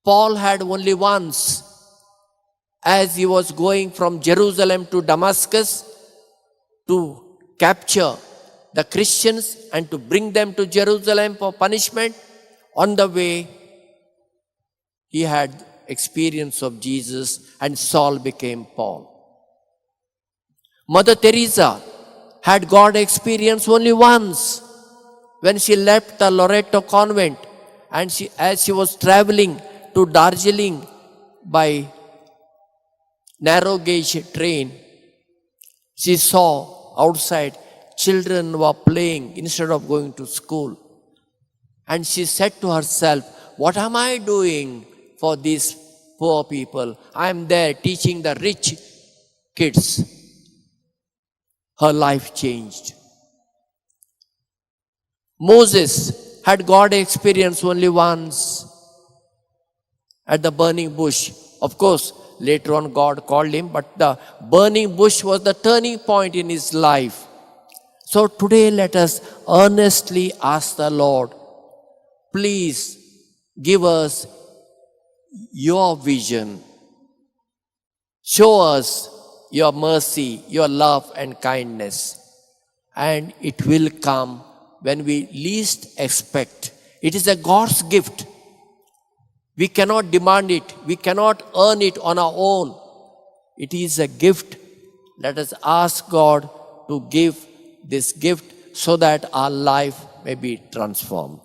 Paul had only once, as he was going from Jerusalem to Damascus to capture the Christians and to bring them to Jerusalem for punishment. On the way, he had experience of Jesus, and Saul became Paul. Mother Teresa had God experience only once when she left the Loreto convent, and as she was traveling to Darjeeling by narrow gauge train, she saw outside children were playing instead of going to school. And she said to herself, what am I doing for these poor people? I am there teaching the rich kids. Her life changed. Moses had God experience only once at the burning bush. Of course, later on God called him, but the burning bush was the turning point in his life. So today let us earnestly ask the Lord, please give us your vision. Show us your mercy, your love and kindness. And it will come when we least expect. It is a God's gift. We cannot demand it. We cannot earn it on our own. It is a gift. Let us ask God to give this gift so that our life may be transformed.